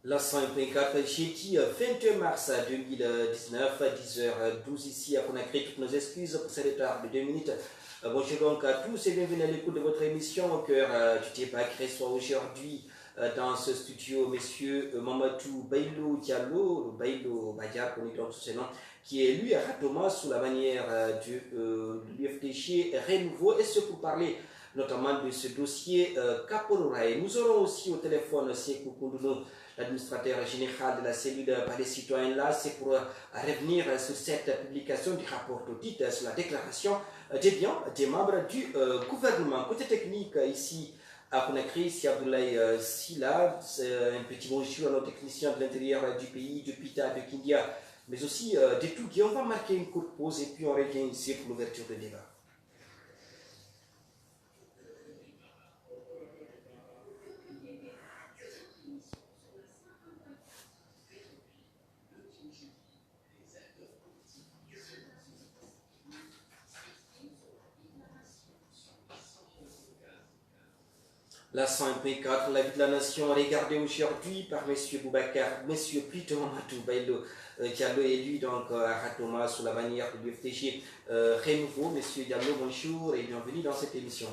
La 100.4, jeudi 21 mars 2019, 10h12 ici à Conakry. Toutes nos excuses pour ce retard de 2 minutes. Bonjour donc à tous et bienvenue à l'écoute de votre émission au cœur du débat qui reçoit aujourd'hui dans ce studio monsieur Mamadou Bailo Diallo, Bailo Badia, connu dans tous ses noms, qui est élu à Ratoma sous la manière de l'UFDG Renouveau, et ce pour parler notamment de ce dossier Kapororaï. Nous aurons aussi au téléphone Sekou Koundounou, l'administrateur général de la cellule par les citoyens là. C'est pour revenir sur cette publication du rapport d'audit sur la déclaration des biens des membres du gouvernement. Côté technique, ici à Conakry, c'est Abdoulaye Silla. Un petit bonjour à nos techniciens de l'intérieur du pays, de Pita, de Kindia, mais aussi de Tougui. On va marquer une courte pause et puis on revient ici pour l'ouverture du débat. La 100.4, la vie de la nation, regardée aujourd'hui par M. Boubacar, M. plutôt Mamadou Bailo Diallo, élu donc à Ratoma sous la bannière de l'UFDG Renouveau. M. Diallo, bonjour et bienvenue dans cette émission.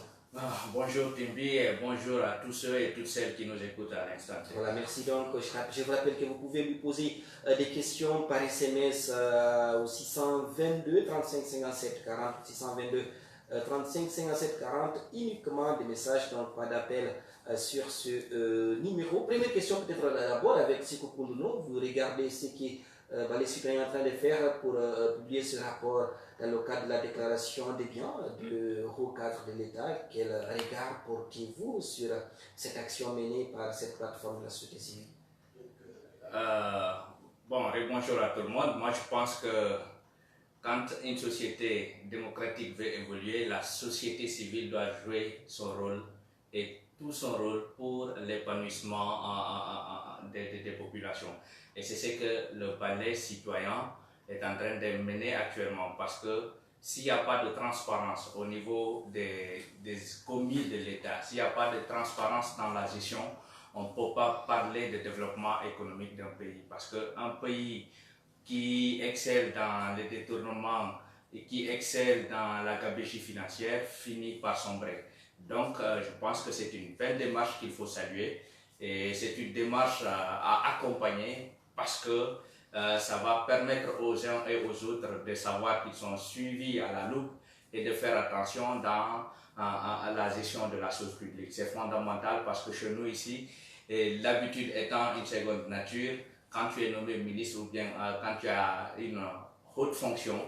Bonjour Timbi et bonjour à tous ceux et toutes celles qui nous écoutent à l'instant. Voilà, merci donc. Je vous rappelle que vous pouvez lui poser des questions par SMS au 622 35 57 40, 622 35 57 40, uniquement des messages, donc pas d'appel sur ce numéro. Première question peut-être d'abord avec Sekou Koundounou. Vous regardez ce que les citoyens sont en train de faire pour publier ce rapport dans le cadre de la déclaration des biens du haut cadre de l'État. Quel regard portez-vous sur cette action menée par cette plateforme de la société civile? Bonjour à tout le monde. Moi, je pense que quand une société démocratique veut évoluer, la société civile doit jouer son rôle et tout son rôle pour l'épanouissement des populations. Et c'est ce que le palais citoyen est en train de mener actuellement, parce que s'il n'y a pas de transparence au niveau des commis de l'État, s'il n'y a pas de transparence dans la gestion, on ne peut pas parler de développement économique d'un pays, parce qu'un pays qui excelle dans le détournement et qui excelle dans la gabegie financière finit par sombrer. Donc je pense que c'est une belle démarche qu'il faut saluer, et c'est une démarche à accompagner, parce que ça va permettre aux uns et aux autres de savoir qu'ils sont suivis à la loupe et de faire attention dans la gestion de la chose publique. C'est fondamental, parce que chez nous ici, l'habitude étant une seconde nature, quand tu es nommé ministre ou bien quand tu as une haute fonction,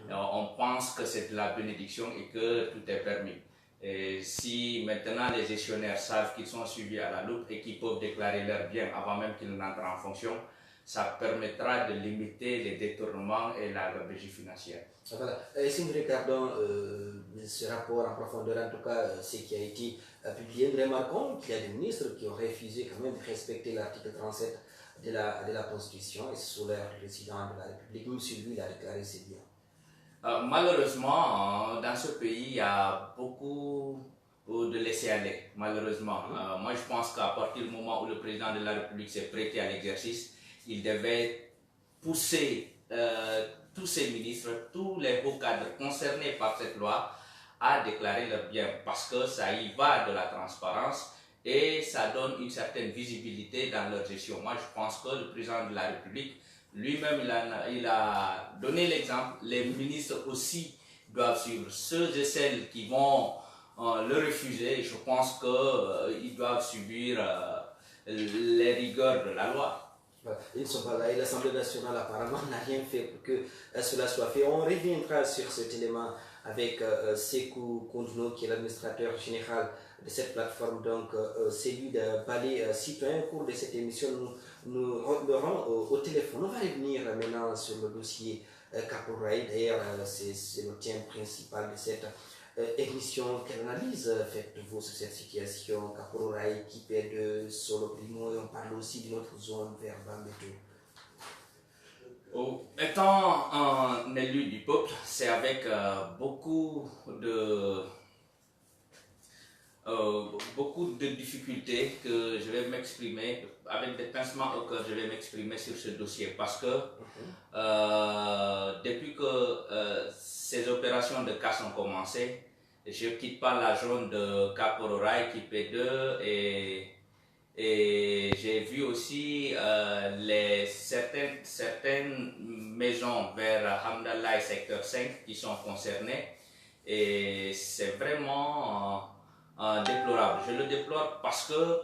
on pense que c'est de la bénédiction et que tout est permis. Et si maintenant les gestionnaires savent qu'ils sont suivis à la loupe et qu'ils peuvent déclarer leurs biens avant même qu'ils n'entrent en fonction, ça permettra de limiter les détournements et la gabegie financière. Voilà. Et si nous regardons ce rapport en profondeur, en tout cas ce qui a été publié, nous remarquons qu'il y a des ministres qui ont refusé quand même de respecter l'article 37 de la Constitution, et sous l'air du président de la République, même si lui il a déclaré ses biens. Malheureusement, dans ce pays, il y a beaucoup de laisser-aller, malheureusement. Moi, je pense qu'à partir du moment où le président de la République s'est prêté à l'exercice, il devait pousser tous ses ministres, tous les hauts cadres concernés par cette loi à déclarer leurs biens, parce que ça y va de la transparence et ça donne une certaine visibilité dans leur gestion. Moi, je pense que le président de la République lui-même, il a donné l'exemple. Les ministres aussi doivent suivre. Ceux et celles qui vont le refuser, je pense qu'ils doivent subir les rigueurs de la loi. Ils ne sont pas là, et l'Assemblée nationale apparemment n'a rien fait pour que cela soit fait. On reviendra sur cet élément avec Sekou Koundounou, qui est l'administrateur général de cette plateforme, donc celui de Palais Citoyen. Au cours de cette émission, nous l'aurons au téléphone. On va revenir maintenant sur le dossier Kapororaï. D'ailleurs, c'est le thème principal de cette émission. Quelle analyse faites-vous sur cette situation Kapororaï qui perd de Solo Primo, et on parle aussi d'une autre zone vers Bambeto? Étant un élu du peuple, c'est avec beaucoup de beaucoup de difficultés que je vais m'exprimer, avec des pincements au cœur, je vais m'exprimer sur ce dossier parce que depuis que ces opérations de casse ont commencé, je ne quitte pas la zone de Cap-Ororaï, P2 et j'ai vu aussi certaines maisons vers Hamdallah et secteur 5 qui sont concernées et c'est vraiment déplorable. Je le déplore parce que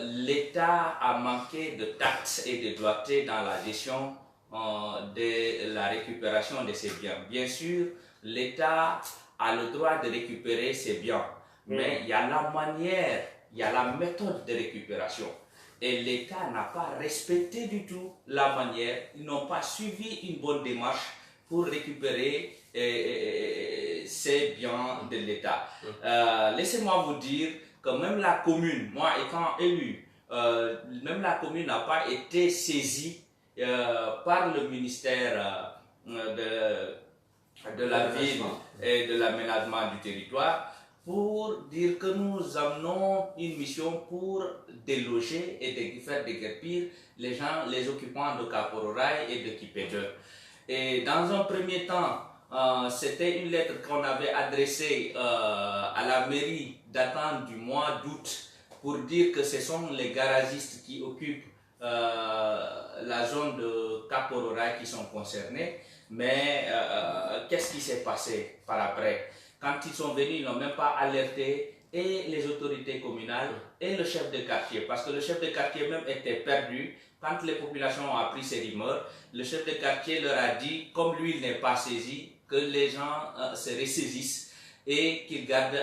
l'État a manqué de tact et de doigté dans la gestion de la récupération de ses biens. Bien sûr, l'État a le droit de récupérer ses biens, mais il y a la manière, il y a la méthode de récupération. Et l'État n'a pas respecté du tout la manière, ils n'ont pas suivi une bonne démarche pour récupérer ces biens de l'État. Laissez-moi vous dire que même la commune, moi étant élu, même la commune n'a pas été saisie par le ministère de la ville et de l'aménagement du territoire pour dire que nous amenons une mission pour déloger et de faire déguerpir les gens, les occupants de Cap-Ororaï et de Kipédeux. Et dans un premier temps, c'était une lettre qu'on avait adressée à la mairie datant du mois d'août pour dire que ce sont les garagistes qui occupent la zone de Cap-Ororaï qui sont concernés. Mais qu'est-ce qui s'est passé par après? Quand ils sont venus, ils n'ont même pas alerté et les autorités communales et le chef de quartier, parce que le chef de quartier même était perdu. Quand les populations ont appris ces rumeurs, le chef de quartier leur a dit, comme lui il n'est pas saisi, que les gens se ressaisissent et qu'ils gardent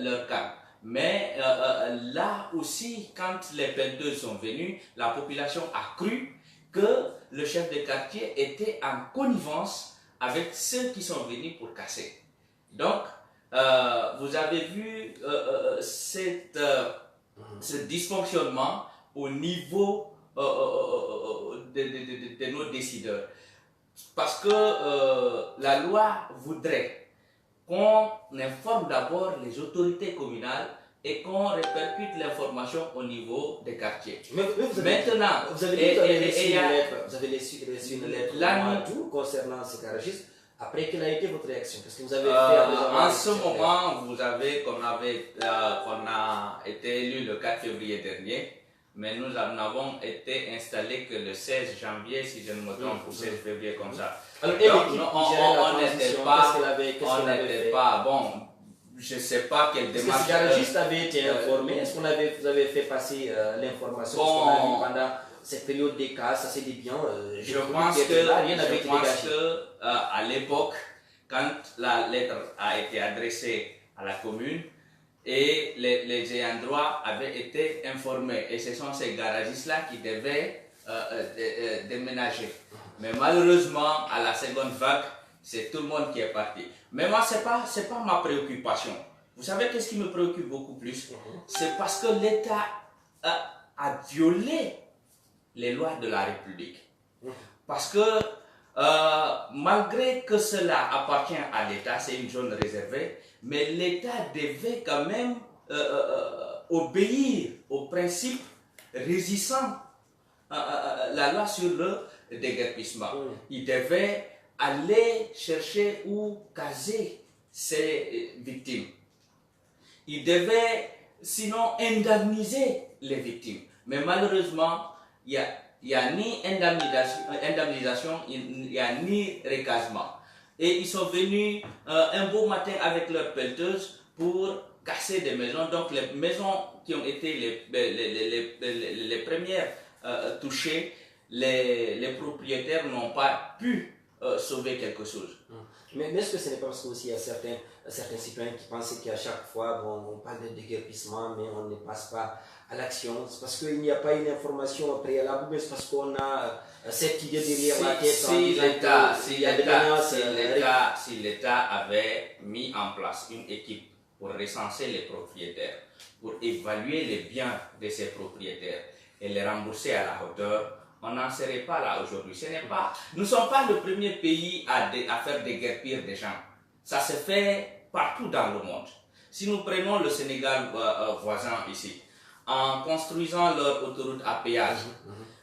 leur calme. Mais là aussi, quand les pelleteuses sont venus, la population a cru que le chef de quartier était en connivence avec ceux qui sont venus pour casser. Donc, vous avez vu ce dysfonctionnement au niveau de nos décideurs. Parce que la loi voudrait qu'on informe d'abord les autorités communales et qu'on répercute l'information au niveau des quartiers. Mais vous avez, maintenant, vous avez reçu une lettre concernant ces garagistes. Après, quelle a été votre réaction? Qu'est-ce que vous avez fait en ce moment, vous avez qu'on a été élu le 4 février dernier, mais nous avons été installés que le 16 janvier, si je ne me trompe, ou 16 février comme ça. Alors, on n'était pas, bon, je ne sais pas quelle démarche. Est-ce que ces garagistes avaient été informés? Est-ce que vous avez fait passer l'information? Pendant cette période des cas, ça c'est des biens. Je pense que à l'époque, quand la lettre a été adressée à la commune, et les ayants droit avaient été informés. Et ce sont ces garagistes-là qui devaient déménager. Mais malheureusement, à la seconde vague, c'est tout le monde qui est parti. Mais moi, ce n'est pas ma préoccupation. Vous savez qu'est-ce qui me préoccupe beaucoup plus? C'est parce que l'État a violé les lois de la République. Parce que malgré que cela appartient à l'État, c'est une zone réservée, mais l'État devait quand même obéir aux principes régissant la loi sur le déguerpissement. Il devait aller chercher ou caser ses victimes. Il devait sinon indemniser les victimes. Mais malheureusement, il n'y a ni indemnisation, il n'y a ni recasement. Et ils sont venus un beau matin avec leurs pelleteuses pour casser des maisons. Donc les maisons qui ont été les premières touchées, les propriétaires n'ont pas pu sauver quelque chose. Mais est-ce que ce n'est pas parce qu'il y a certains citoyens qui pensent qu'à chaque fois, on parle de déguerpissement, mais on ne passe pas à l'action? C'est parce qu'il n'y a pas une information préalable, mais c'est parce qu'on a cette idée derrière la tête. Si l'État avait mis en place une équipe pour recenser les propriétaires, pour évaluer les biens de ces propriétaires et les rembourser à la hauteur, on n'en serait pas là aujourd'hui. Nous ne sommes pas le premier pays à faire déguerpir des gens. Ça se fait partout dans le monde. Si nous prenons le Sénégal voisin ici, en construisant leur autoroute à péage,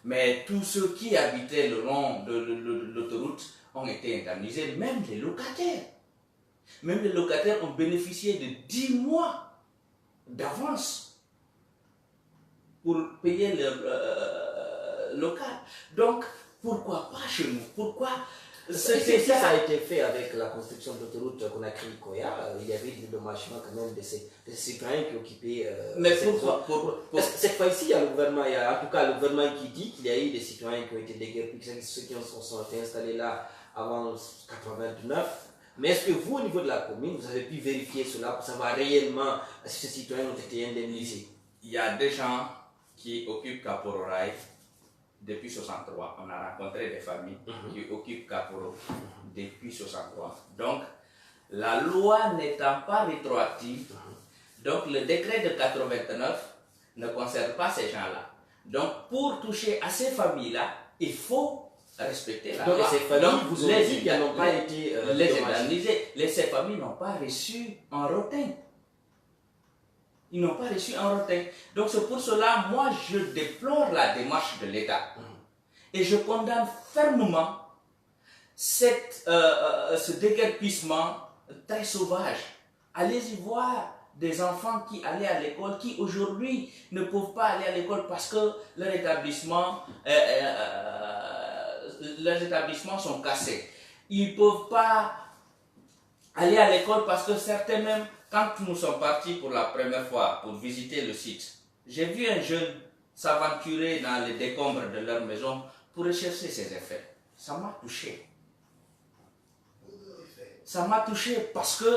mais tous ceux qui habitaient le long de l'autoroute ont été indemnisés, même les locataires. Même les locataires ont bénéficié de 10 mois d'avance pour payer leur local. Donc, pourquoi pas chez nous? Pourquoi ça a été fait avec la construction de l'autoroute Conakry-Koya. Il y avait des dédommagements quand même de ces citoyens qui occupaient. Mais pourquoi cette fois-ci, il y a le gouvernement, il y a en tout cas le gouvernement qui dit qu'il y a eu des citoyens qui ont été déguerpis, ceux qui sont installés là avant 89. Mais est-ce que vous, au niveau de la commune, vous avez pu vérifier cela pour savoir réellement si ces citoyens ont été indemnisés? Il y a des gens qui occupent Kapororaï depuis 63. On a rencontré des familles qui occupent Kaporo depuis 63. Donc, la loi n'étant pas rétroactive, donc le décret de 89 ne concerne pas ces gens-là. Donc, pour toucher à ces familles-là, il faut respecter la loi. Donc, ces familles, vous avez dit qu'elles n'ont pas été ces familles n'ont pas reçu un rotin. Ils n'ont pas reçu un rotin. Donc c'est pour cela, moi, je déplore la démarche de l'État. Et je condamne fermement ce déguerpissement très sauvage. Allez-y voir des enfants qui allaient à l'école, qui aujourd'hui ne peuvent pas aller à l'école parce que leurs établissements sont cassés. Ils ne peuvent pas aller à l'école parce que certains même, quand nous sommes partis pour la première fois pour visiter le site, j'ai vu un jeune s'aventurer dans les décombres de leur maison pour rechercher ses effets. Ça m'a touché. Ça m'a touché parce que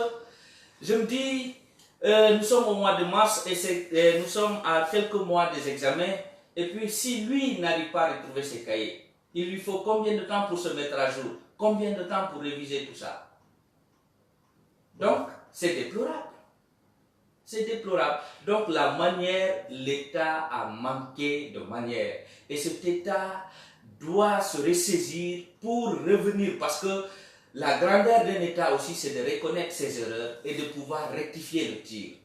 je me dis, nous sommes au mois de mars et nous sommes à quelques mois des examens. Et puis si lui n'arrive pas à retrouver ses cahiers, il lui faut combien de temps pour se mettre à jour? Combien de temps pour réviser tout ça? Donc, c'est déplorable. C'est déplorable. Donc, la manière, l'État a manqué de manière. Et cet État doit se ressaisir pour revenir. Parce que la grandeur d'un État aussi, c'est de reconnaître ses erreurs et de pouvoir rectifier le tir.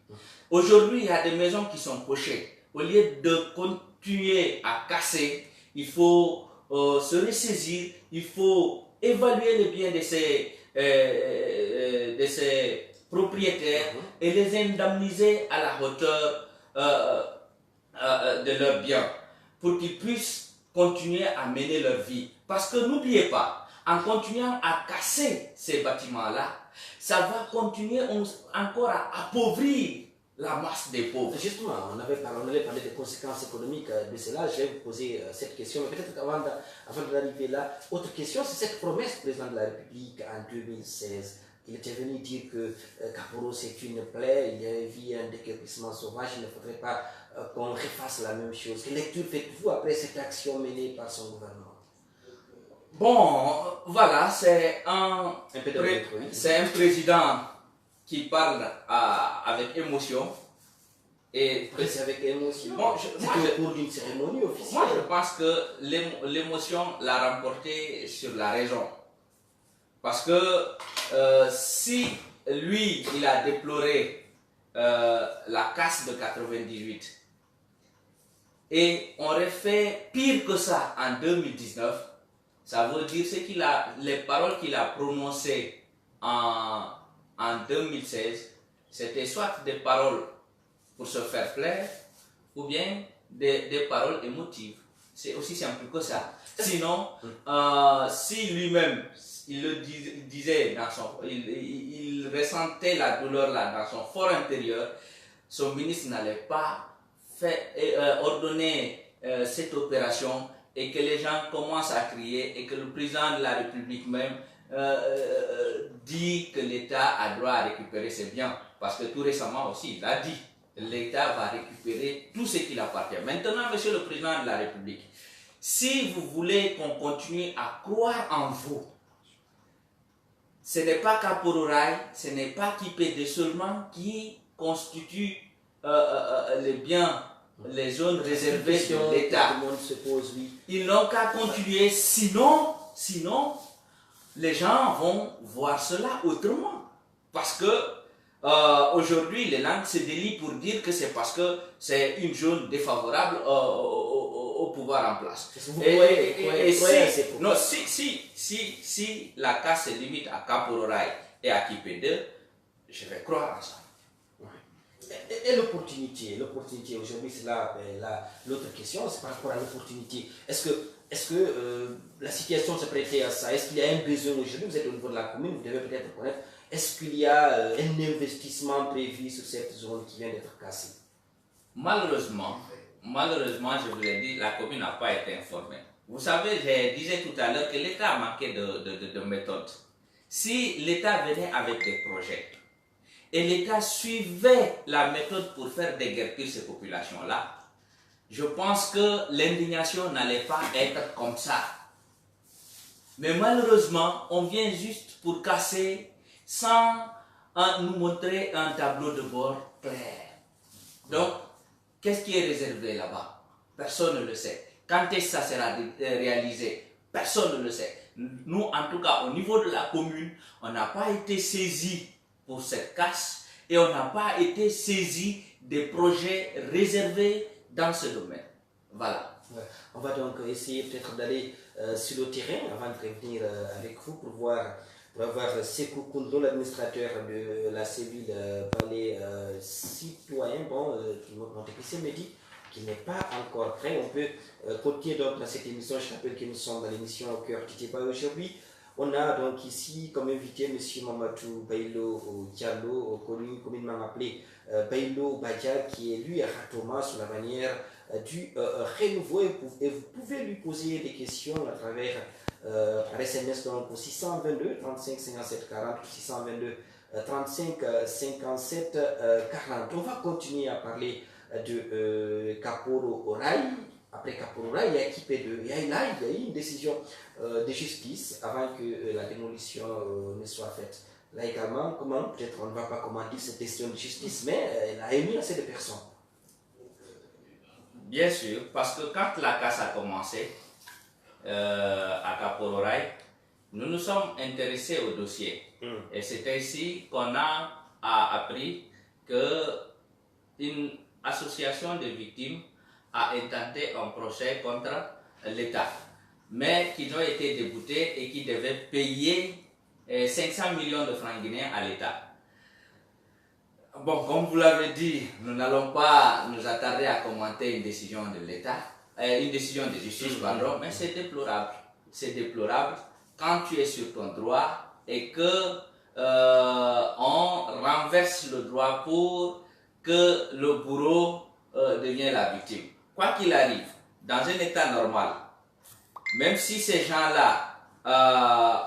Aujourd'hui, il y a des maisons qui sont pochées. Au lieu de continuer à casser, il faut se ressaisir, il faut évaluer le bien de ces propriétaires et les indemniser à la hauteur de leurs biens pour qu'ils puissent continuer à mener leur vie. Parce que n'oubliez pas, en continuant à casser ces bâtiments-là, ça va continuer encore à appauvrir la masse des pauvres. Justement, on avait parlé des conséquences économiques de cela. Je vais vous poser cette question, mais peut-être avant d'arriver là, autre question, c'est cette promesse du président de la République en 2016. Il était venu dire que Kaporo c'est une plaie, il y avait un déguerpissement sauvage, il ne faudrait pas qu'on refasse la même chose. Quelle lecture faites-vous après cette action menée par son gouvernement? Bon, voilà, c'est un président qui parle avec émotion. Et c'est avec émotion. Bon, c'est au cours d'une cérémonie officielle. Moi, je pense que l'émotion l'a remporté sur la raison. Parce que si lui, il a déploré la casse de 98 et on aurait fait pire que ça en 2019, ça veut dire les paroles qu'il a prononcées en 2016, c'était soit des paroles pour se faire plaire, ou bien des paroles émotives. C'est aussi simple que ça. Sinon, si lui-même, il le disait il ressentait la douleur là dans son fort intérieur, son ministre n'allait pas ordonner cette opération et que les gens commencent à crier et que le président de la République même dit que l'État a droit à récupérer ses biens. Parce que tout récemment aussi, il a dit l'État va récupérer tout ce qui lui appartient. Maintenant, monsieur le président de la République, si vous voulez qu'on continue à croire en vous, ce n'est pas Kapororaï, ce n'est pas Kipédé seulement qui constitue les biens, les zones réservées de l'État. Ils n'ont qu'à continuer, sinon, les gens vont voir cela autrement. Parce que Aujourd'hui, les langues se délient pour dire que c'est parce que c'est une zone défavorable au pouvoir en place. Vous croyez Non, si la casse se limite à Kapororaï et à Kipéde, je vais croire à ça. Et l'opportunité aujourd'hui, c'est là, l'autre question, c'est par rapport à l'opportunité. Est-ce que la situation se prêtait à ça? Est-ce qu'il y a un besoin aujourd'hui? Vous êtes au niveau de la commune, vous devez peut-être connaître. Est-ce qu'il y a un investissement prévu sur cette zone qui vient d'être cassée? Malheureusement, je vous ai dit, la commune n'a pas été informée. Vous savez, je disais tout à l'heure que l'État a manqué de méthode. Si l'État venait avec des projets, et l'État suivait la méthode pour faire déguerpir ces populations-là, je pense que l'indignation n'allait pas être comme ça. Mais malheureusement, on vient juste pour casser sans nous montrer un tableau de bord clair. Donc, qu'est-ce qui est réservé là-bas? Personne ne le sait. Quand est-ce que ça sera réalisé? Personne ne le sait. Nous, en tout cas, au niveau de la commune, on n'a pas été saisis pour cette casse et on n'a pas été saisi des projets réservés dans ce domaine. Voilà. Ouais. On va donc essayer peut-être d'aller sur le terrain avant de revenir avec vous pour avoir Sekou Koundou, l'administrateur de la cellule Palais citoyen, mon technicien me dit qu'il n'est pas encore prêt. On peut continuer donc dans cette émission. Je rappelle que nous sommes dans l'émission Au cœur du débat aujourd'hui. On a donc ici comme invité M. Mamadou Bailo Diallo, connu communément appelé Bailo Badia, qui est lui à Ratoma sur la manière du renouveau. Et vous pouvez lui poser des questions à travers par SMS donc au 622 35 57 40 622 35 57 40. On va continuer à parler de Kaporo Oraï. Après Kaporo Oraï, il y a Kipéde. Il y a eu une décision de justice avant que la démolition ne soit faite. Là également, peut-être on ne va pas commenter cette décision de justice, mais elle a émis assez de personnes. Bien sûr, parce que quand la casse a commencé à Kapororaï, nous nous sommes intéressés au dossier. Et c'est ainsi qu'on a appris qu'une association de victimes a intenté un procès contre l'État, mais qu'ils ont été déboutés et qui devaient payer 500 millions de francs guinéens à l'État. Bon, comme vous l'avez dit, nous n'allons pas nous attarder à commenter une décision de l'État, une décision de justice, pardon, mais c'est déplorable. C'est déplorable quand tu es sur ton droit et que on renverse le droit pour que le bourreau devienne la victime. Quoi qu'il arrive, dans un état normal, même si ces gens-là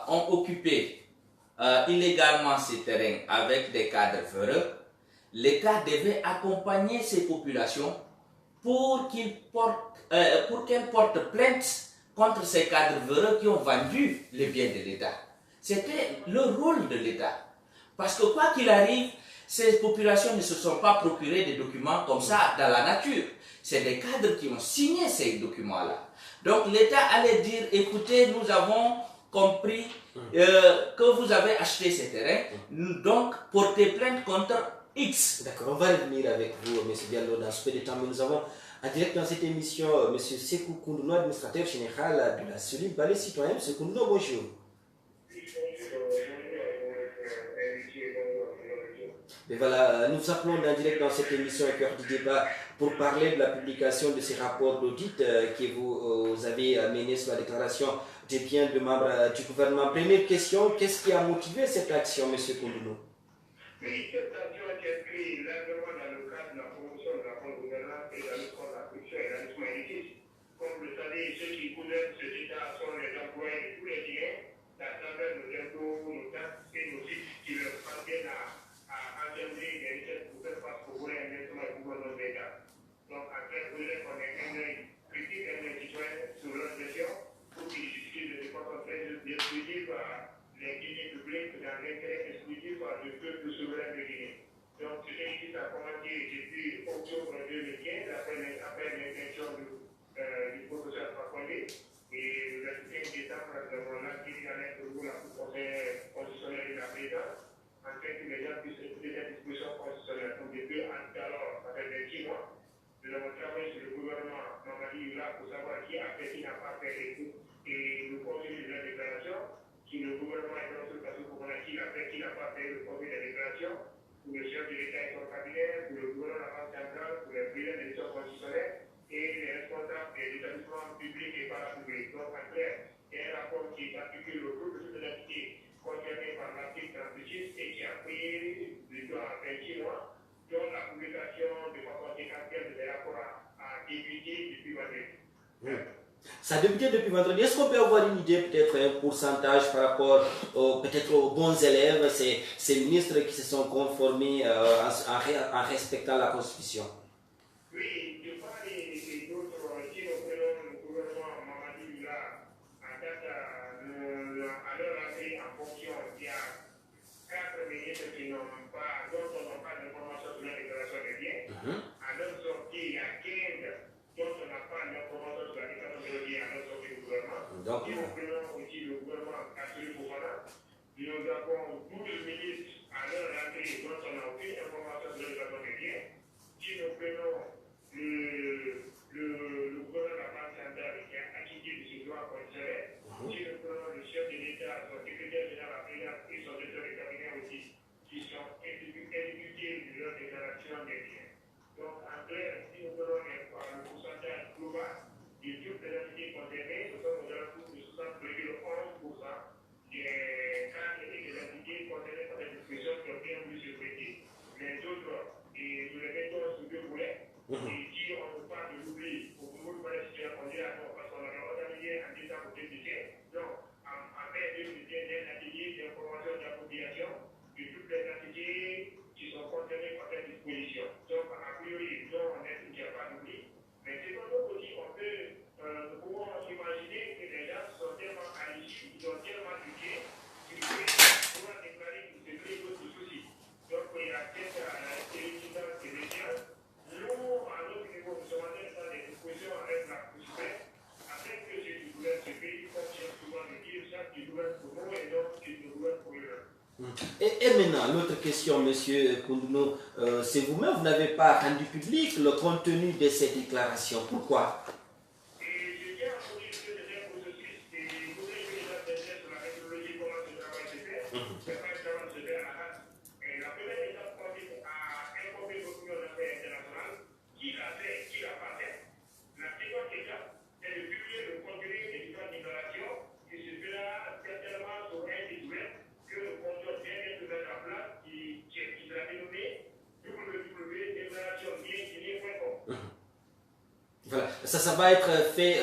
ont occupé illégalement ces terrains avec des cadres véreux, l'État devait accompagner ces populations pour qu'elles portent plainte contre ces cadres véreux qui ont vendu les biens de l'État. C'était le rôle de l'État. Parce que quoi qu'il arrive, ces populations ne se sont pas procurées des documents comme ça dans la nature. C'est des cadres qui ont signé ces documents-là. Donc l'État allait dire, écoutez, nous avons compris que vous avez acheté ces terrains, donc portez plainte contre X. D'accord, on va revenir avec vous, M. Diallo, dans ce peu de temps, mais nous avons en direct dans cette émission M. Sekou Koundou, administrateur général de la cellule Palais citoyen. M. Koundou, bonjour. Et voilà, nous appelons en direct dans cette émission Au cœur du débat pour parler de la publication de ces rapports d'audit que vous avez menés sur la déclaration des biens de membres du gouvernement. Première question, qu'est-ce qui a motivé cette action, M. Koundou? Oui, cette action a été inscrite largement dans le cadre de la promotion de la bonne gouvernance et de la lutte contre la corruption et l'enrichissement illicite. Comme vous le savez, ceux qui gouvernent cet État sont les employés de tous les Guinéens, à travers nos impôts, nos taxes et nos titres qui leur parviennent à engendrer des richesses pour faire face au volet investissement et gouvernement de l'État. Donc, en fait, vous voulez qu'on ait un œil critique, un œil citoyen sur leur gestion pour qu'ils justifient de façon très exclusive les deniers publics dans l'intérêt exclusif du peuple souverain de Guinée. Donc, ce qui a commencé depuis octobre 2015, après l'intention du professeur Fakonde, et le 5 décembre, nous avons lancé une alerte pour la Cour constitutionnelle de la présidence, afin que les gens puissent écouter cette discussion nation, pour le chef de l'État et son cabinet, pour le gouverneur de la Banque centrale, pour les présidents des élections constitutionnelles et les responsables des établissements publics et parapublics. Donc, en clair, il y a un rapport qui articule le groupe de toutes les entités concernées par l'article 36 et qui a pris plutôt en 26 mois, dont la publication de façon séquentielle des rapports a débuté depuis vendredi. Ça a débuté depuis vendredi. Est-ce qu'on peut avoir une idée, peut-être un pourcentage par rapport peut-être aux bons élèves, ces ministres qui se sont conformés en respectant la Constitution? Oui, je parle des autres, si nous prenons le gouvernement Mamadi là, à date, à leur entrée en fonction, il y a 4 ministres qui n'ont pas, dont on n'a pas d'informations sur la déclaration des biens. À leur sortie, il y a 15 dont on n'a pas d'informations sur la déclaration des biens à leur sortie du gouvernement. Donc, Si nous prenons aussi le gouvernement Kassuri Fofana, nous avons 12 ministres à leur entrée dont on n'a aucune information sur la déclaration des biens. Si nous prenons le gouverneur de la Banque centrale qui a acquitté de ses droits constitutionnels, si nous prenons le chef de l'État, son secrétaire général et son directeur de cabinet aussi, qui sont exécutés de leur déclaration des biens. Donc, en clair, si nous prenons le pourcentage global de toutes les entités concernées, nous sommes aux alentours de 60,11% des cadres et des entités concernées par cette disposition qui ont bien voulu se prêter. Les autres, nous les mettons sous deux volets. Et si on ne parle de l'oubli, au niveau de la situation, on dit non, parce qu'on a organisé un décembre 2017. Donc, en mai 2017, il y a un atelier d'information et d'appropriation de toutes les entités qui sont concernées par cette disposition. Donc, a priori, non, on est qu'il n'y a pas d'oubli. Mais c'est comme aussi, nous pouvons imaginer que les gens sont tellement alléchés, ils ont tellement éduqués, qu'ils pourront déclarer qu'ils se créent d'autres soucis. Donc, il y a peut-être l'intelligence des médias. Nous, à notre niveau, nous sommes en train de faire des discussions avec la Constitution, afin que ce qui gouverne ce pays, comme j'aime souvent le dire, chaque qui gouverne pour nous et donc qui nous gouverne pour eux. Et maintenant, l'autre question, monsieur Koundouno, c'est vous-même, vous n'avez pas rendu public le contenu de ces déclarations. Pourquoi? Et je tiens à vous dire que c'est un processus, et vous avez vu déjà sur la méthodologie, comment ce travail se fait. C'est pas un travail se fait à la base. Et la première étape consiste à informer l'opinion d'affaires internationale qui l'a fait et qui l'a pas fait. La seconde étape, c'est de publier le contenu des différentes déclarations qui se fera certainement sur un site web que le contrôle vient de mettre en place qui sera dénommé www.déclarationbienguinée.com. Voilà, ça va être fait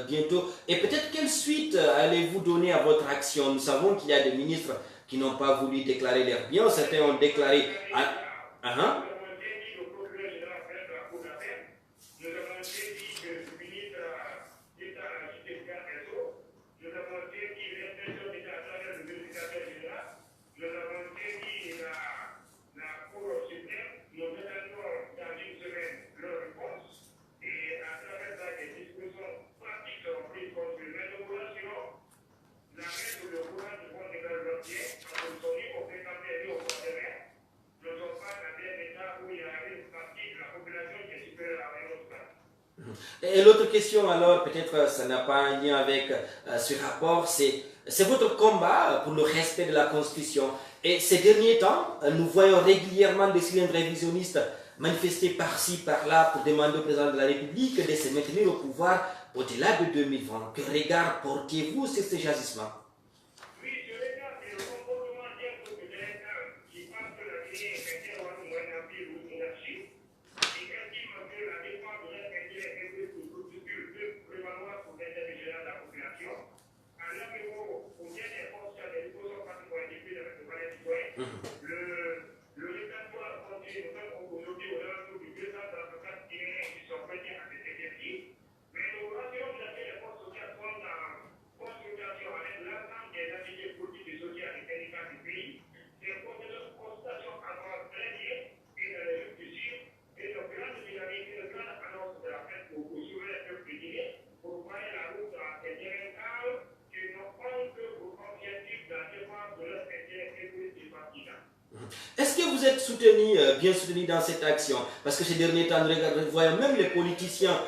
bientôt. Et peut-être quelle suite allez-vous donner à votre action? Nous savons qu'il y a des ministres qui n'ont pas voulu déclarer leurs biens. Certains ont déclaré... Nous avons saisi le procureur général de la Cour d'appel. Nous avons saisi le ministre d'État à la justice Gardesso. Nous avons saisi l'inspection d'État à travers le vérificateur général. Nous avons saisi la Cour suprême. Nous attendons dans une semaine leur réponse. Et à travers ça, des dispositions pratiques seront prises contre eux. Mais nous voulons sinon la mettre le courant du monde de l'Europe en autonomie au précampé et au partenaire. Nous ne sommes pas dans un état où il y a une partie de la population qui est supérieure à un autre cas. Et l'autre question, alors, peut-être ça n'a pas un lien avec ce rapport, c'est votre combat pour le respect de la Constitution. Et ces derniers temps, nous voyons régulièrement des cylindres révisionnistes manifester par-ci, par-là pour demander au président de la République de se maintenir au pouvoir au-delà de 2020. Quel regard portez-vous sur ces agissements? Oui, je regarde le comportement d'un groupe d'États qui pense que la Guinée est un empire ou une monarchie, qui estime que la défense de leur intérêt est peut prévaloir pour l'intérêt général de la population. À leur niveau, au bien des forces, des dispositions particulières avec le palais citoyen, le répertoire continue, nous sommes aujourd'hui au alentour de 234 Guinéens qui sont prêtés à cet exercice. Mais nous rassurons que les forces sociales sont en consultation avec l'ensemble des entités politiques et sociales et syndicales du pays. Ces consultations avancent très bien et dans les jours qui suivent. Et le plan de dynamique et le plan annonce de la fête au souverain peuple de Guinée pour voir la route à ces terrains qui n'ont pas que pour objectif la défense de leur intérêt égoïste et partisan. Est-ce que vous êtes soutenu, bien soutenu dans cette action? Parce que ces derniers temps, nous voyons même les politiciens...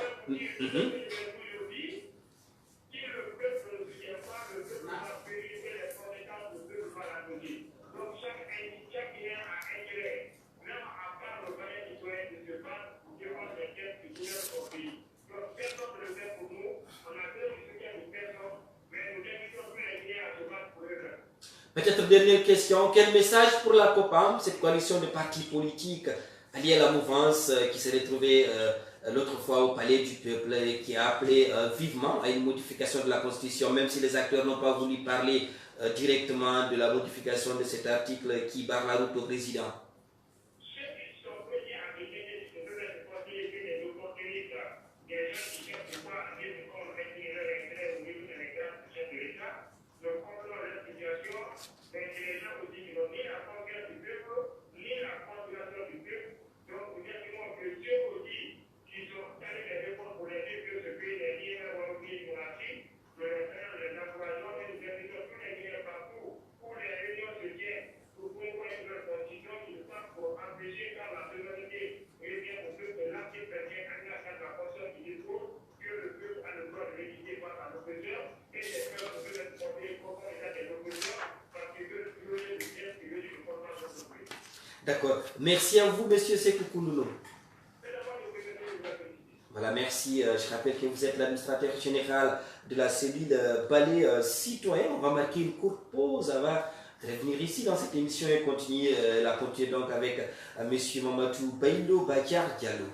dernière question. Quel message pour la COPAM, cette coalition de partis politiques alliés à la mouvance qui s'est retrouvée l'autre fois au Palais du Peuple et qui a appelé vivement à une modification de la Constitution, même si les acteurs n'ont pas voulu parler directement de la modification de cet article qui barre la route au président? D'accord. Merci à vous, monsieur Sékou Koulounou. Voilà, merci. Je rappelle que vous êtes l'administrateur général de la cellule Balai Citoyen. On va marquer une courte pause avant de revenir ici dans cette émission et continuer la continuer donc avec monsieur Mamadou Baïlo Bakar Diallo.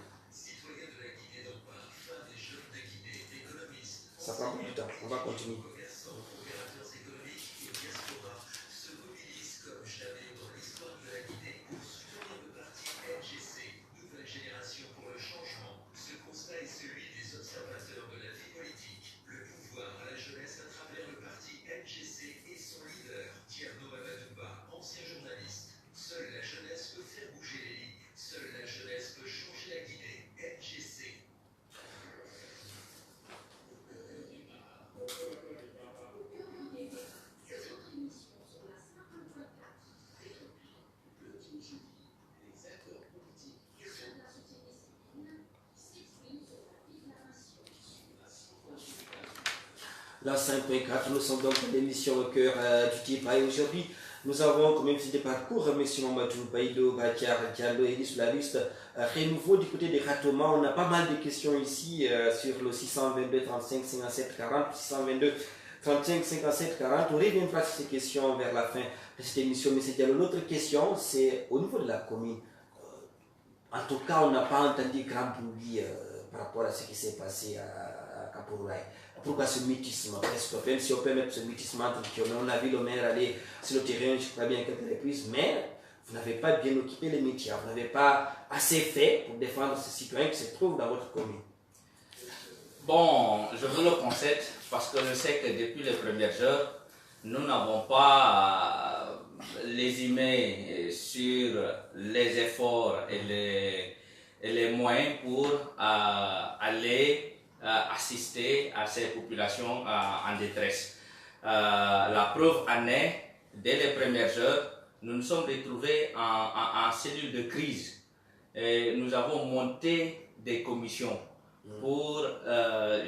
Ça prend beaucoup de temps. On va continuer. La 5.4, nous sommes donc dans l'émission au cœur du débat et aujourd'hui nous avons comme invité de parcours M. Mamadou Baïlo Bakar Diallo et sur la liste Renouveau du côté des Ratoma. On a pas mal de questions ici sur le 622 35 57 40, 622 35 57 40. On reviendra sur ces questions vers la fin de cette émission. M. Diallo, l'autre question c'est au niveau de la commune. En tout cas, on n'a pas entendu grand bruit par rapport à ce qui s'est passé à Kapourouaï. Pourquoi ce mutisme presque, même si on peut mettre ce mutisme entre guillemets, on a vu le maire aller sur le terrain, je crois bien quelques reprises, mais vous n'avez pas bien occupé les médias, vous n'avez pas assez fait pour défendre ces citoyens qui se trouvent dans votre commune. Bon, je vous le concède parce que je sais que depuis les premières heures, nous n'avons pas lésumé sur les efforts et les moyens pour aller assister à ces populations en détresse. La preuve en est, dès les premières heures, nous nous sommes retrouvés en cellule de crise. Et nous avons monté des commissions pour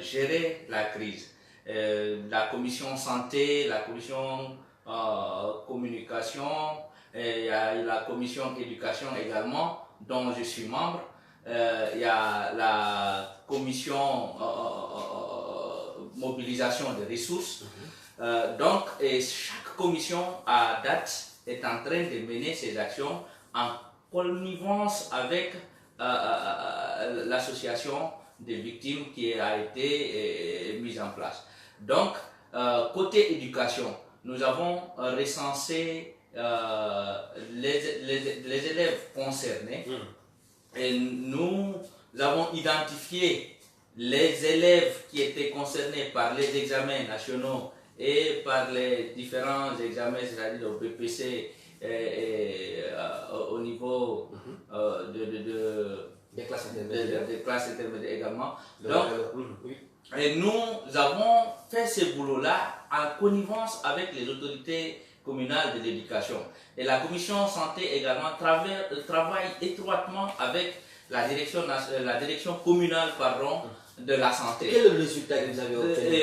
gérer la crise. La commission santé, la commission communication, et la commission éducation également, dont je suis membre. Il y a la commission mobilisation des ressources. Donc, chaque commission à date est en train de mener ses actions en connivence avec l'association des victimes qui a été mise en place. Donc, côté éducation, nous avons recensé les élèves concernés. Et nous avons identifié les élèves qui étaient concernés par les examens nationaux et par les différents examens, c'est-à-dire au BPC et au niveau des classes intermédiaires également. Donc, et nous avons fait ce boulot-là en connivence avec les autorités communales de l'éducation. Et la commission santé également travaille étroitement avec la direction communale de la santé. Quel est le résultat que vous avez obtenu?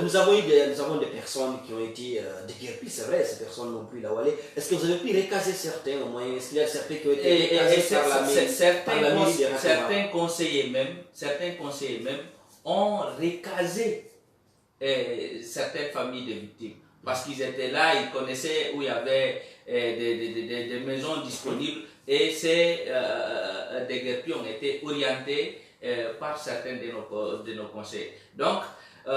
Nous avons des personnes qui ont été déguerpies, c'est vrai, ces personnes n'ont plus là où aller. Est-ce que vous avez pu recaser certains au moins? Est-ce qu'il y a certains qui ont été recasés par la mairie? Certains conseillers même ont recasé certaines familles de victimes. Parce qu'ils étaient là, ils connaissaient où il y avait des maisons disponibles et des guerpilles ont été orientés par certains de nos conseils. Donc,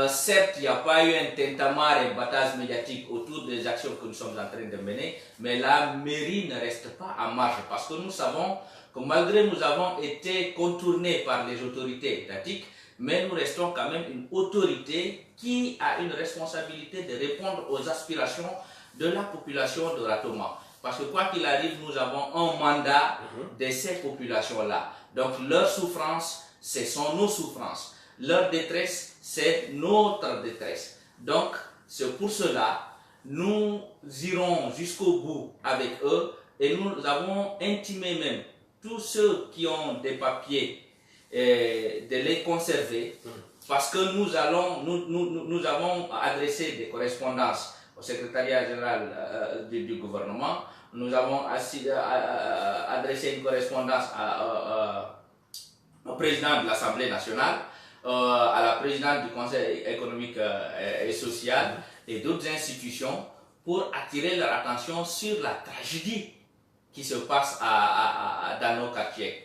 certes, il n'y a pas eu un tintamarre et un battage médiatique autour des actions que nous sommes en train de mener, mais la mairie ne reste pas en marge parce que nous savons que malgré nous avons été contournés par les autorités étatiques, mais nous restons quand même une autorité qui a une responsabilité de répondre aux aspirations de la population de Ratoma. Parce que quoi qu'il arrive, nous avons un mandat de ces populations-là. Donc leur souffrance, ce sont nos souffrances. Leur détresse, c'est notre détresse. Donc c'est pour cela, nous irons jusqu'au bout avec eux et nous avons intimé même tous ceux qui ont des papiers de les conserver parce que nous avons adressé des correspondances au secrétariat général du gouvernement, nous avons adressé une correspondance au président de l'Assemblée nationale, à la présidente du Conseil économique et social et d'autres institutions pour attirer leur attention sur la tragédie qui se passe dans nos quartiers.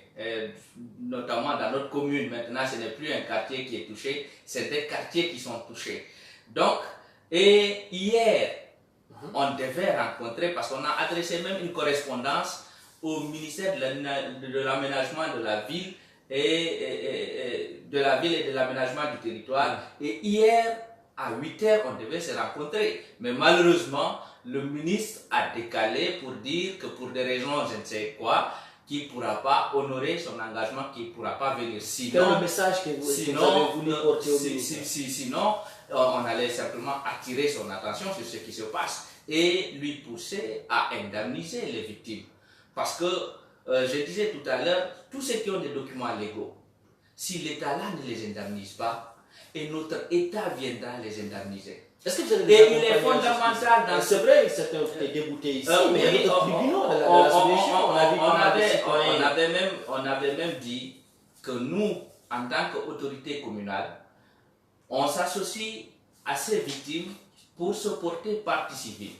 Notamment dans notre commune, maintenant ce n'est plus un quartier qui est touché, c'est des quartiers qui sont touchés. Donc, et hier, on devait rencontrer, parce qu'on a adressé même une correspondance au ministère de l'aménagement de la ville et de l'aménagement du territoire. Et hier, à 8h, on devait se rencontrer. Mais malheureusement, le ministre a décalé pour dire que pour des raisons, je ne sais quoi, qu'il ne pourra pas honorer son engagement, qu'il ne pourra pas venir. Sinon, le message que vous avez voulu porter au ministre. Sinon, on allait simplement attirer son attention sur ce qui se passe et lui pousser à indemniser les victimes. Parce que, je disais tout à l'heure, tous ceux qui ont des documents légaux, si l'État là ne les indemnise pas, et notre État viendra les indemniser. Est-ce que vous avez et il est fondamental dans c'est vrai que certains ont été déboutés ici, mais il y a d'autres tribunaux de la sous-région. On avait même dit que nous, en tant qu'autorité communale, on s'associe à ces victimes pour se porter partie civile,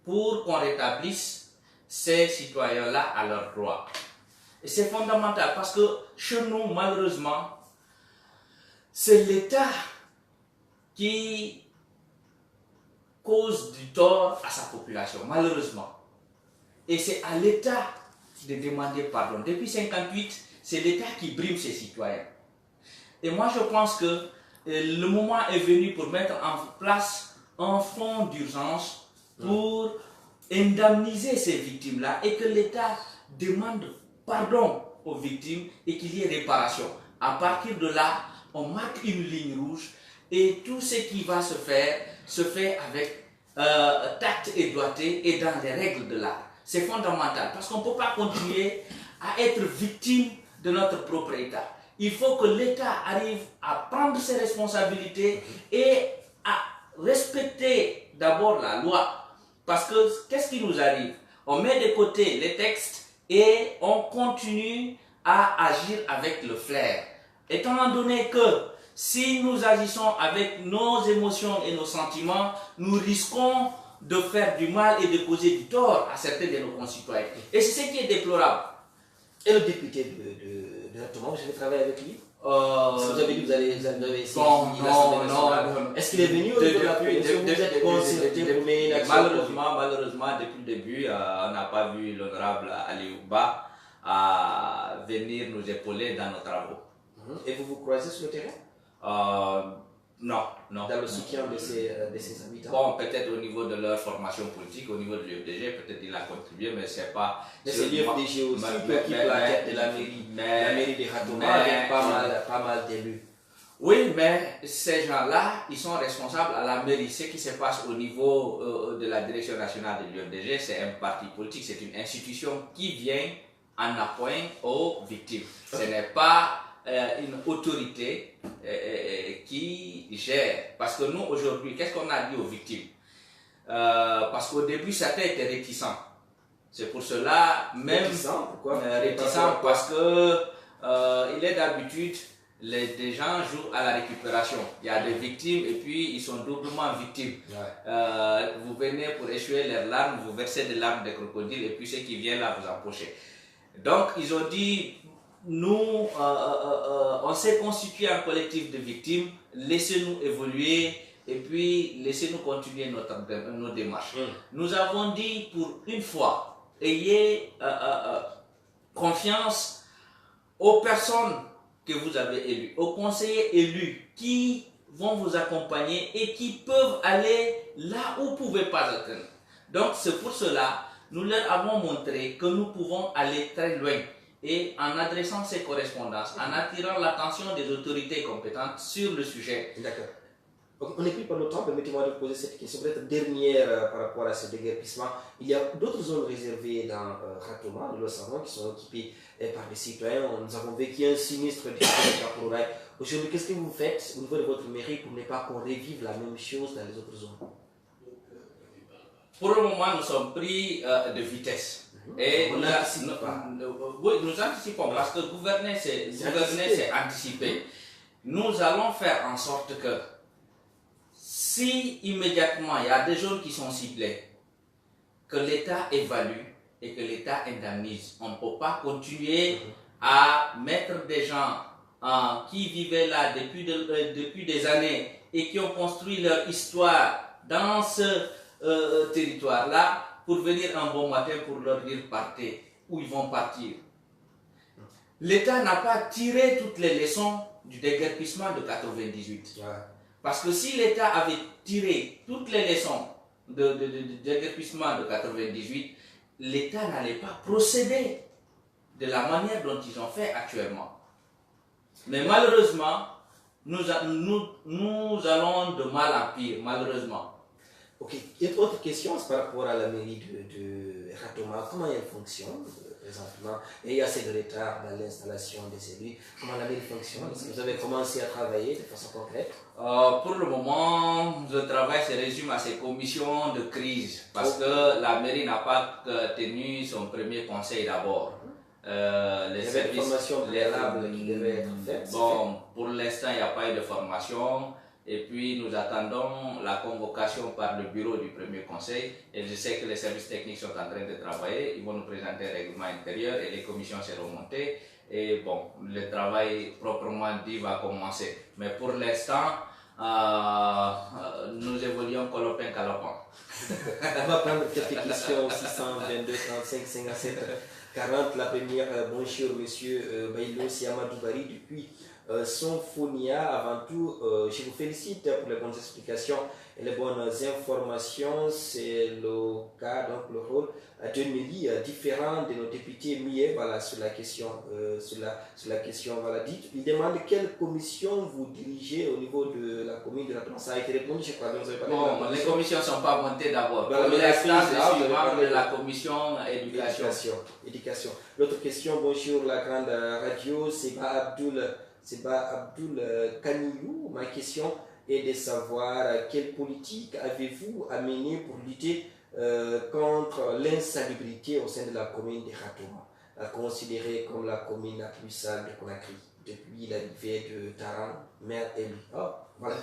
pour qu'on rétablisse ces citoyens-là à leurs droits. Et c'est fondamental parce que chez nous, malheureusement, c'est l'État qui cause du tort à sa population, malheureusement. Et c'est à l'État de demander pardon. Depuis 1958, c'est l'État qui brime ses citoyens. Et moi, je pense que le moment est venu pour mettre en place un fonds d'urgence pour indemniser ces victimes-là et que l'État demande pardon aux victimes et qu'il y ait réparation. À partir de là, on marque une ligne rouge et tout ce qui va se fait avec tact et doigté et dans les règles de l'art. C'est fondamental parce qu'on ne peut pas continuer à être victime de notre propre État. Il faut que l'État arrive à prendre ses responsabilités et à respecter d'abord la loi. Parce que qu'est-ce qui nous arrive? On met de côté les textes et on continue à agir avec le flair. Étant donné que si nous agissons avec nos émotions et nos sentiments, nous risquons de faire du mal et de causer du tort à certains de nos concitoyens. Et c'est ce qui est déplorable. Et le député de Ratoma, vous avez travaillé avec lui? Vous avez dit que vous avez essayé l'Assemblée nationale. Est-ce qu'il est venu au niveau de la commission? Vous êtes concerté pour mener une action? Malheureusement, depuis le début, on n'a pas vu l'honorable Ali Ouba venir nous épauler dans nos travaux. Et vous vous croisez sur le terrain? Non. Dans le soutien de ses habitants? Bon, peut-être au niveau de leur formation politique, au niveau de l'UFDG, peut-être il a contribué, mais c'est pas... Mais c'est l'UFDG aussi qui occupe la tête de la mairie de Ratoma avec pas mal d'élus. Oui, mais ces gens-là, ils sont responsables à la mairie. Ce qui se passe au niveau de la direction nationale de l'UFDG, c'est un parti politique, c'est une institution qui vient en appoint aux victimes. Ce n'est pas une autorité qui gère. Parce que nous, aujourd'hui, qu'est-ce qu'on a dit aux victimes? Parce qu'au début, certains étaient réticents. C'est pour cela, même... Réticents? Pourquoi? Réticents parce que il est d'habitude des gens jouent à la récupération. Il y a des victimes et puis ils sont doublement victimes. Vous venez pour échouer leurs larmes, vous versez des larmes de crocodile et puis ceux qui viennent là vous empocher. Donc ils ont dit, nous, on s'est constitué un collectif de victimes, laissez-nous évoluer et puis laissez-nous continuer nos démarches. Nous avons dit pour une fois, ayez confiance aux personnes que vous avez élues, aux conseillers élus qui vont vous accompagner et qui peuvent aller là où vous ne pouvez pas atteindre. Donc c'est pour cela, nous leur avons montré que nous pouvons aller très loin. Et en adressant ces correspondances, en attirant l'attention des autorités compétentes sur le sujet. D'accord. On n'est plus par le temps, permettez-moi de poser cette question, peut-être dernière par rapport à ce déguerpissement. Il y a d'autres zones réservées dans Ratoma, nous le savons, qui sont occupées par les citoyens. Nous avons vécu un sinistre du Capouraï. Aujourd'hui, qu'est-ce que vous faites au niveau de votre mairie pour ne pas qu'on revive la même chose dans les autres zones? Pour le moment, nous sommes pris de vitesse. Et on n'anticipe pas. Oui, nous anticipons parce que gouverner, c'est anticiper. Nous allons faire en sorte que si immédiatement il y a des zones qui sont ciblées, que l'État évalue et que l'État indemnise. On ne peut pas continuer à mettre des gens qui vivaient là depuis des années et qui ont construit leur histoire dans ce territoire-là pour venir un bon matin pour leur dire partez, où ils vont partir. L'État n'a pas tiré toutes les leçons du déguerpissement de 98. Parce que si l'État avait tiré toutes les leçons du déguerpissement de 98, l'État n'allait pas procéder de la manière dont ils ont fait actuellement. Mais malheureusement, nous allons de mal en pire, malheureusement. Ok, et autre question, c'est par rapport à la mairie de Ratoma. Comment elle fonctionne présentement? Et il y a assez de retard dans l'installation des élus. Comment la mairie fonctionne? Est-ce que vous avez commencé à travailler de façon concrète? Pour le moment, le travail se résume à ces commissions de crise. Parce que la mairie n'a pas tenu son premier conseil d'abord. Les services, des formations préalables qui devaient être faites. Bon, pour l'instant, il n'y a pas eu de formation. Et puis, nous attendons la convocation par le bureau du premier conseil. Et je sais que les services techniques sont en train de travailler. Ils vont nous présenter un règlement intérieur et les commissions seront montées. Et bon, le travail proprement dit va commencer. Mais pour l'instant, nous évoluons colopin calopin. On va prendre quelques questions 622 35 57 40. La première, bonjour monsieur Baïlo Siamadou Bari depuis Sonfonia. Avant tout, je vous félicite pour les bonnes explications et les bonnes informations. C'est le cas, donc le rôle de Mélie différent de nos députés Millet, voilà, sur la question, voilà, dites. Il demande quelle commission vous dirigez au niveau de la commune de la Tronçon. Ça a été répondu, je crois. Vous avez parlé bon, les commissions ne sont pas montées d'abord. Voilà, pour l'instant, je suis membre de la commission éducation. L'autre question, bonjour la grande radio, c'est Abdul Kaniyou. Ma question est de savoir quelle politique avez-vous à mener pour lutter contre l'insalubrité au sein de la commune de Ratoma, considérée comme la commune la plus sale de Conakry depuis l'arrivée de Taran, maire élu. Oh, voilà.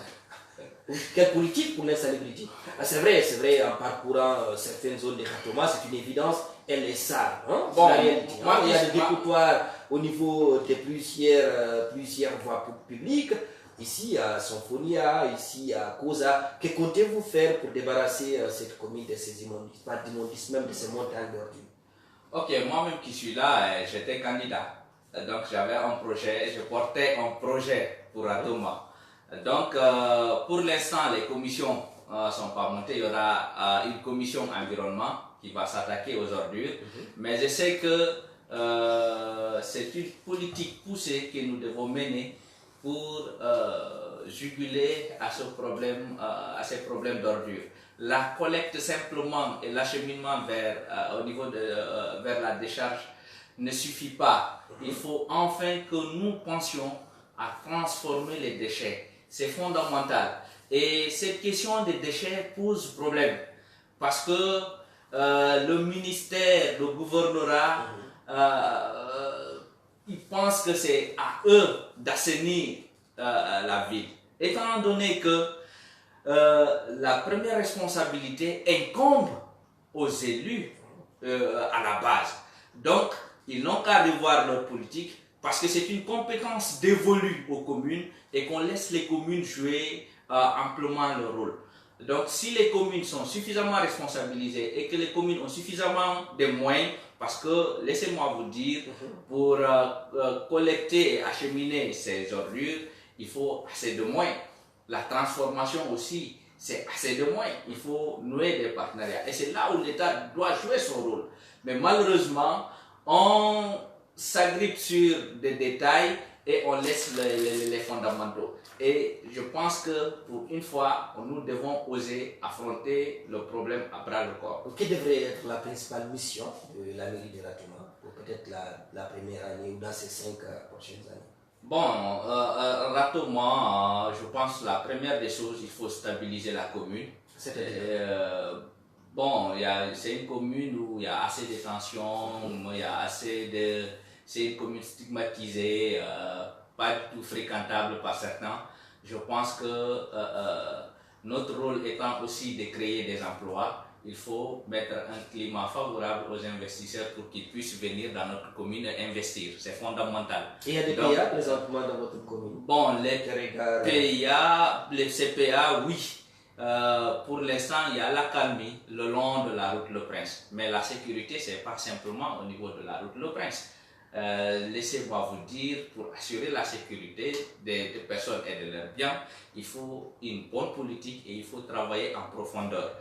Quelle politique pour l'insalubrité? C'est vrai, en parcourant certaines zones de Ratoma, c'est une évidence, elle est sale. Hein? Bon, réalité, hein? Il y a des dépotoirs au niveau de plusieurs voies publiques. Ici à Sonfonia, ici à Koza. Que comptez-vous faire pour débarrasser cette commune de ces immondices, pas d'immondices, même de ces montagnes d'ordures? Ok, moi-même qui suis là, j'étais candidat. Donc j'avais un projet, je portais un projet pour Ratoma. Donc pour l'instant, les commissions ne sont pas montées. Il y aura une commission environnement qui va s'attaquer aux ordures. Mais je sais que c'est une politique poussée que nous devons mener pour juguler à ces problèmes d'ordures. La collecte simplement et l'acheminement vers la décharge ne suffit pas. Il faut enfin que nous pensions à transformer les déchets. C'est fondamental. Et cette question des déchets pose problème. Parce que le ministère, le gouvernorat ils pensent que c'est à eux d'assainir la ville. Étant donné que la première responsabilité incombe aux élus à la base. Donc, ils n'ont qu'à revoir leur politique parce que c'est une compétence dévolue aux communes et qu'on laisse les communes jouer amplement leur rôle. Donc, si les communes sont suffisamment responsabilisées et que les communes ont suffisamment de moyens, parce que, laissez-moi vous dire, pour collecter et acheminer ces ordures, il faut assez de moyens. La transformation aussi, c'est assez de moyens. Il faut nouer des partenariats. Et c'est là où l'État doit jouer son rôle. Mais malheureusement, on s'agrippe sur des détails et on laisse les fondamentaux. Et je pense que pour une fois, nous devons oser affronter le problème à bras le corps. Quelle devrait être la principale mission de la mairie de Ratouma pour peut-être la première année ou dans ces 5 prochaines années? Bon, rapidement, je pense que la première des choses, il faut stabiliser la commune. Bon, c'est une commune où il y a assez de tensions, il y a assez de... C'est une commune stigmatisée, pas du tout fréquentable par certains. Je pense que notre rôle étant aussi de créer des emplois, il faut mettre un climat favorable aux investisseurs pour qu'ils puissent venir dans notre commune et investir. C'est fondamental. Et il y a des PA présentement dans votre commune? Bon, les PA, les CPA, oui. Pour l'instant, il y a l'accalmie le long de la route Le Prince. Mais la sécurité, ce n'est pas simplement au niveau de la route Le Prince. Laissez-moi vous dire, pour assurer la sécurité des personnes et de leurs biens, il faut une bonne politique et il faut travailler en profondeur.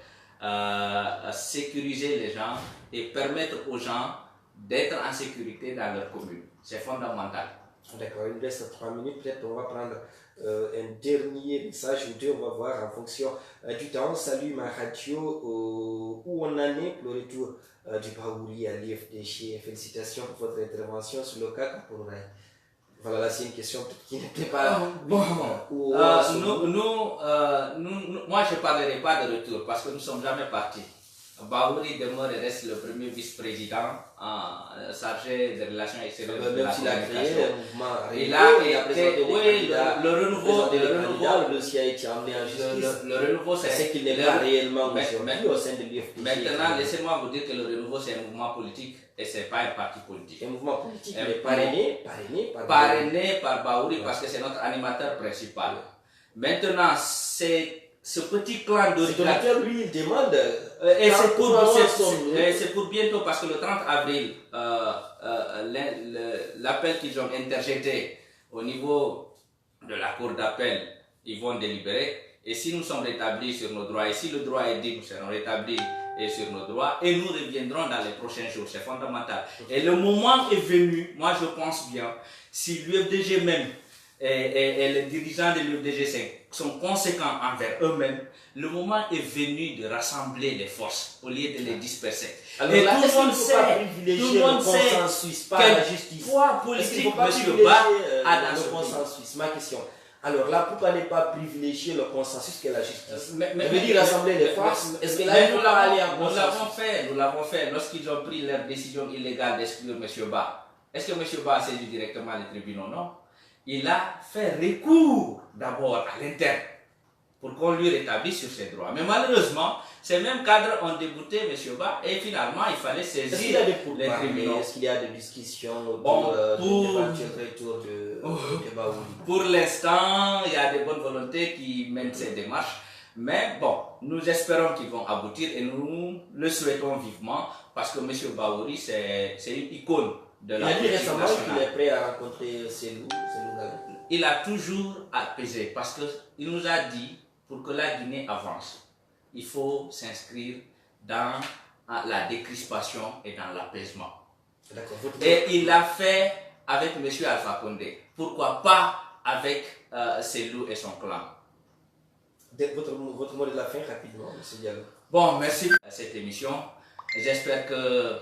Sécuriser les gens et permettre aux gens d'être en sécurité dans leur commune. C'est fondamental. D'accord, il nous reste 3 minutes, peut-être on va prendre un dernier message ou deux, on va voir en fonction du temps. Salut ma radio, où on en est pour le retour du Baouri à l'IFDG. Félicitations pour votre intervention sur le cas Kapouraï. Voilà, là c'est une question qui n'était pas... Bon, moi je ne parlerai pas de retour parce que nous ne sommes jamais partis. Baouri demeure et reste le premier vice-président chargé des relations extérieures de la communication. Il a présenté le renouveau, le dossier a été emmené en justice. Le renouveau, c'est qu'il n'est pas réellement au sein de l'IFDG. Maintenant, laissez-moi vous dire que le renouveau, c'est un mouvement politique et ce n'est pas un parti politique. Un mouvement politique, mais parrainé par Baouri parce que c'est notre animateur principal. Maintenant, c'est ce petit clan d'organisateur, lui, il demande. Et c'est pour bientôt parce que le 30 avril, l'appel qu'ils ont interjeté au niveau de la cour d'appel, ils vont délibérer. Et si nous sommes rétablis sur nos droits, et si le droit est dit, nous serons rétablis et sur nos droits, et nous reviendrons dans les prochains jours. C'est fondamental. Et le moment est venu, moi je pense bien, si l'UFDG même et les dirigeants de l'UFDG sont conséquents envers eux-mêmes, le moment est venu de rassembler les forces au lieu de les disperser. Alors et là, tout le monde sait quel poids politique M. Ba a dans ce consensus. Ma question. Alors là, pourquoi ne pas privilégier le consensus que la justice? Mais veut dire rassembler les forces. Est-ce que là, nous l'avons fait lorsqu'ils ont pris leur décision illégale d'exclure M. Ba. Est-ce que M. Ba a saisi directement les tribunaux? Non. Il a fait recours d'abord à l'interne pour qu'on lui rétablisse sur ses droits. Mais malheureusement, ces mêmes cadres ont débouté M. Ba et finalement, il fallait saisir les tribunaux. Est-ce qu'il y a des discussions pour retour de Baouri? Pour l'instant, il y a des bonnes volontés qui mènent ces démarches. Mais bon, nous espérons qu'ils vont aboutir et nous le souhaitons vivement parce que M. Baouri, c'est une icône de la politique nationale. Il a dit récemment qu'il est prêt à rencontrer Cellou Dalein. Il a toujours apaisé parce qu'il nous a dit pour que la Guinée avance, il faut s'inscrire dans la décrispation et dans l'apaisement. Et il l'a fait avec M. Alpha Condé. Pourquoi pas avec Cellou et son clan? Votre mot de la fin rapidement, M. Diallo. Bon, merci à cette émission. J'espère que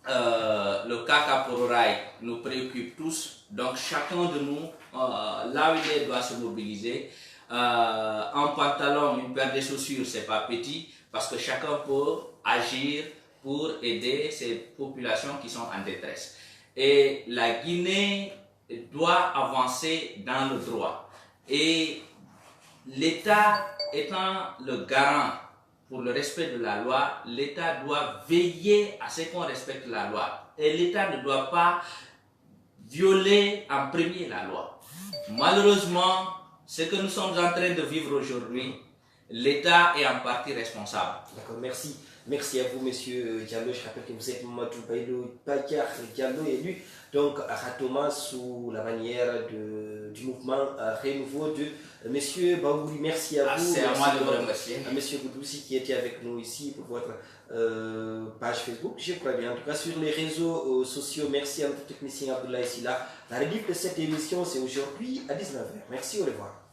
le cas Kapouraï nous préoccupe tous. Donc chacun de nous, là où il est, doit se mobiliser. Un pantalon, une paire de chaussures, c'est pas petit parce que chacun peut agir pour aider ces populations qui sont en détresse. Et la Guinée doit avancer dans le droit. Et l'État étant le garant pour le respect de la loi, l'État doit veiller à ce qu'on respecte la loi. Et l'État ne doit pas violer en premier la loi. Malheureusement, ce que nous sommes en train de vivre aujourd'hui, l'État est en partie responsable. D'accord, merci. Merci à vous, monsieur Diallo. Je rappelle que vous êtes Mamadou Bakar Diallo, élu donc à Ratoma sous la bannière du mouvement Renouveau de monsieur Baouli. Merci à vous. C'est à moi de vous remercier. À monsieur Goudoussi qui était avec nous ici pour votre page Facebook. Je crois bien. En tout cas, sur les réseaux sociaux, merci à notre technicien Abdoulaye Silla. La rediff de cette émission, c'est aujourd'hui à 19h. Merci, au revoir.